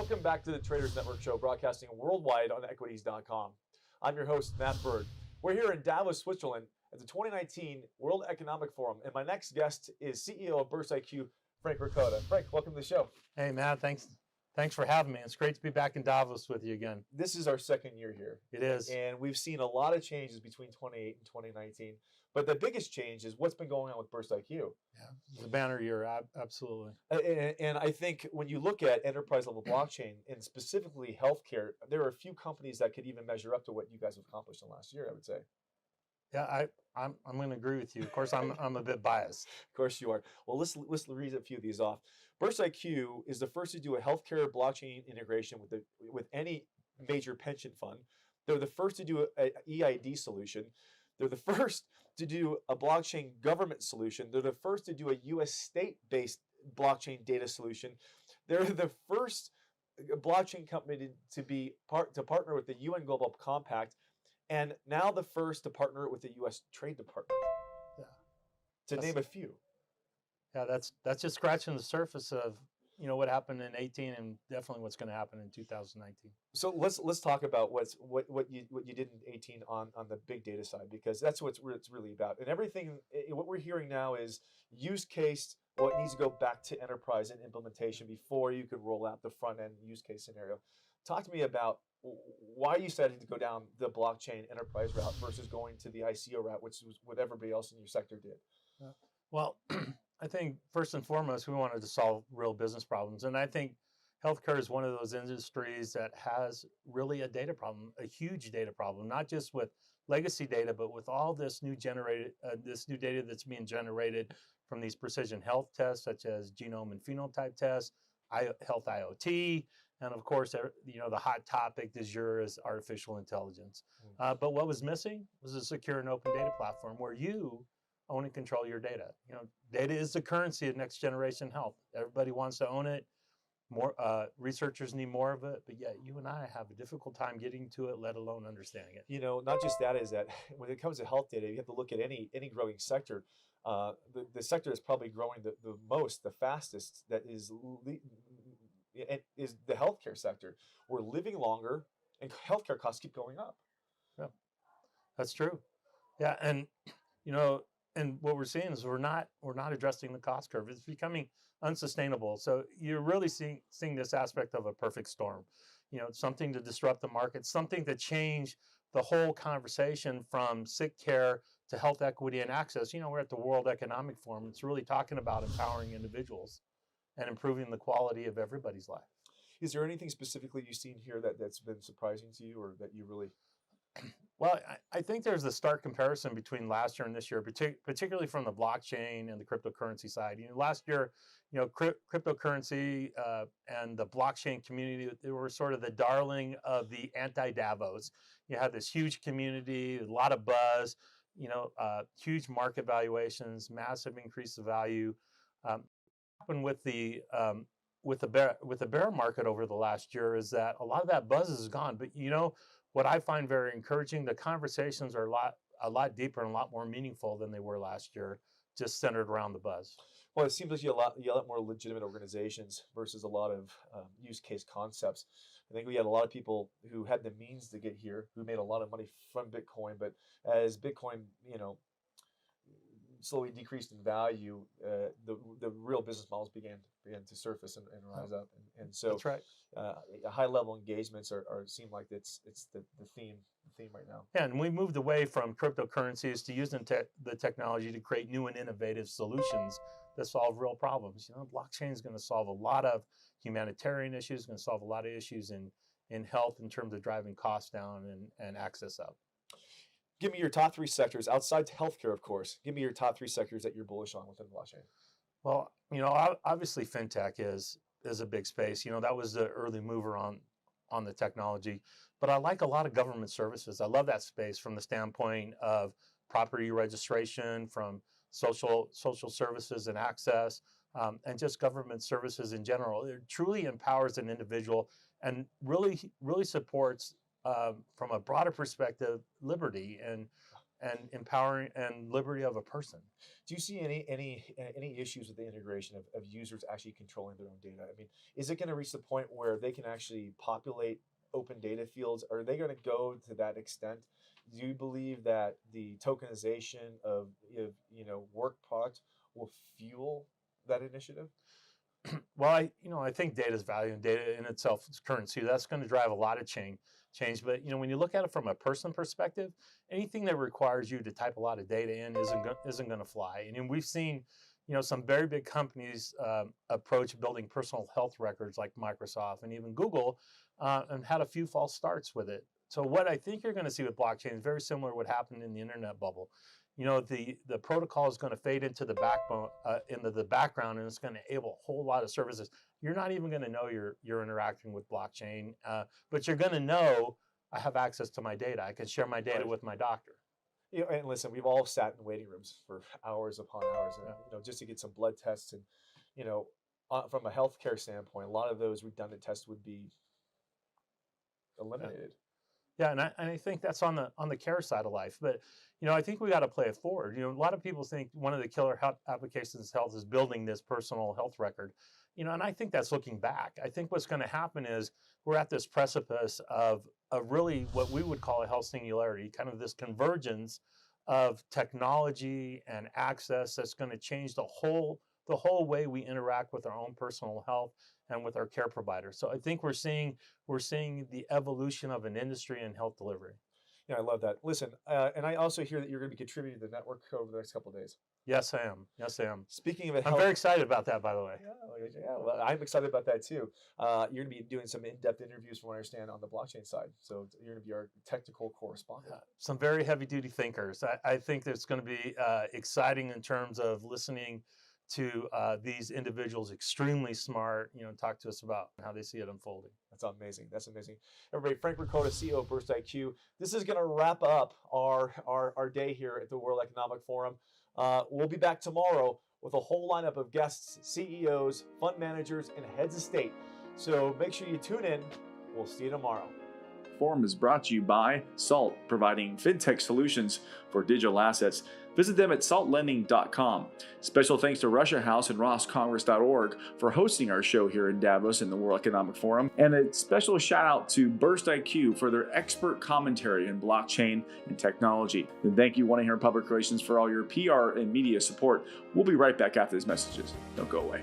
Welcome back to the Traders Network Show, broadcasting worldwide on equities.com. I'm your host, Matt Bird. We're here in Davos, Switzerland at the 2019 World Economic Forum, and my next guest is CEO of BurstIQ, Frank Ricotta. Frank, welcome to the show. Hey, Matt, thanks for having me. It's great to be back in Davos with you again. This is our second year here. It is. And we've seen a lot of changes between 2018 and 2019. But the biggest change is what's been going on with BurstIQ. Yeah, it's a banner year, absolutely. And I think when you look at enterprise level blockchain and specifically healthcare, there are a few companies that could even measure up to what you guys have accomplished in the last year, I would say. Yeah, I'm going to agree with you. Of course, I'm a bit biased. Of course you are. Well, let's read a few of these off. BurstIQ is the first to do a healthcare blockchain integration with any major pension fund. They're the first to do an EID solution. They're the first to do a blockchain government solution. They're the first to do a U.S. state-based blockchain data solution. They're the first blockchain company to partner with the UN Global Compact, and now the first to partner with the U.S. Trade Department. Yeah, to name a few. Yeah, that's just scratching the surface of what happened in 2018 and definitely what's going to happen in 2019. So let's talk about what you did in 2018 on the big data side, because that's what it's really about. And everything what we're hearing now is use case. Well, it needs to go back to enterprise and implementation before you could roll out the front end use case scenario. Talk to me about why you decided to go down the blockchain enterprise route versus going to the ICO route, which was what everybody else in your sector did. Well, I think first and foremost, we wanted to solve real business problems. And I think healthcare is one of those industries that has really a data problem, a huge data problem, not just with legacy data, but with all this new data that's being generated from these precision health tests, such as genome and phenotype tests, health IoT, and of course, the hot topic du jour is artificial intelligence. But what was missing was a secure and open data platform where you own and control your data. Data is the currency of next generation health. Everybody wants to own it. More researchers need more of it, but yet you and I have a difficult time getting to it, let alone understanding it. Not just that, is that when it comes to health data, you have to look at any growing sector. The sector is probably growing the most, the fastest. That is the healthcare sector. We're living longer, and healthcare costs keep going up. Yeah, that's true. Yeah, and and what we're seeing is we're not addressing the cost curve. It's becoming unsustainable. So you're really seeing this aspect of a perfect storm. Something to disrupt the market, something to change the whole conversation from sick care to health equity and access. We're at the World Economic Forum. It's really talking about empowering individuals and improving the quality of everybody's life. Is there anything specifically you've seen here that's been surprising to you, or that you really... Well, I think there's a stark comparison between last year and this year, particularly from the blockchain and the cryptocurrency side. Last year, cryptocurrency and the blockchain community, they were sort of the darling of the anti-Davos. You had this huge community, a lot of buzz, huge market valuations, massive increase of value. Happened with the bear market over the last year is that a lot of that buzz is gone. But what I find very encouraging, the conversations are a lot deeper and a lot more meaningful than they were last year, just centered around the buzz. Well, it seems like you have a lot more legitimate organizations versus a lot of use case concepts. I think we had a lot of people who had the means to get here, who made a lot of money from Bitcoin, but as Bitcoin, slowly decreased in value, the real business models began to surface and rise up, and so that's right. High level engagements seem like it's the theme right now. Yeah, and we moved away from cryptocurrencies to using the technology to create new and innovative solutions that solve real problems. Blockchain is going to solve a lot of humanitarian issues, going to solve a lot of issues in health in terms of driving costs down and access up. Give me your top 3 sectors outside healthcare, of course. Give me your top 3 sectors that you're bullish on within blockchain. Well, obviously fintech is a big space. That was the early mover on the technology. But I like a lot of government services. I love that space from the standpoint of property registration, from social services and access, and just government services in general. It truly empowers an individual and really supports, from a broader perspective, liberty. And and empowering and liberty of a person. Do you see any issues with the integration of users actually controlling their own data? I mean, is it going to reach the point where they can actually populate open data fields? Are they going to go to that extent? Do you believe that the tokenization of work product will fuel that initiative? Well, I think data is value, and data in itself is currency. That's going to drive a lot of change. But when you look at it from a person perspective, anything that requires you to type a lot of data in isn't going to fly. And we've seen some very big companies approach building personal health records, like Microsoft and even Google, and had a few false starts with it. So what I think you're going to see with blockchain is very similar to what happened in the internet bubble. The protocol is going to fade into the backbone, into the background, and it's going to enable a whole lot of services. You're not even going to know you're interacting with blockchain, but you're going to know I have access to my data. I can share my data with my doctor. And listen, we've all sat in waiting rooms for hours upon hours, and just to get some blood tests, and from a healthcare standpoint, a lot of those redundant tests would be eliminated. Yeah, and I think that's on the care side of life. But I think we got to play it forward. A lot of people think one of the killer applications of health is building this personal health record. And I think that's looking back. I think what's going to happen is we're at this precipice of really what we would call a health singularity, kind of this convergence of technology and access that's going to change the whole way we interact with our own personal health and with our care providers. So I think we're seeing the evolution of an industry in health delivery. Yeah, I love that. Listen, and I also hear that you're going to be contributing to the network over the next couple of days. Yes, I am. Yes, I am. Speaking of it, I'm very excited about that, by the way. Yeah, well, I'm excited about that too. You're going to be doing some in-depth interviews, from what I understand, on the blockchain side. So you're going to be our technical correspondent. Some very heavy-duty thinkers. I think it's going to be exciting in terms of listening to these individuals, extremely smart, talk to us about how they see it unfolding. That's amazing. That's amazing. Everybody, Frank Ricotta, CEO of BurstIQ. This is going to wrap up our day here at the World Economic Forum. We'll be back tomorrow with a whole lineup of guests, CEOs, fund managers, and heads of state. So make sure you tune in. We'll see you tomorrow. Forum is brought to you by Salt, providing fintech solutions for digital assets. Visit them at saltlending.com. Special thanks to Russia House and rosscongress.org for hosting our show here in Davos in the World Economic Forum. And a special shout out to BurstIQ for their expert commentary in blockchain and technology. And thank you, 1-800 Public Relations, for all your PR and media support. We'll be right back after these messages. Don't go away.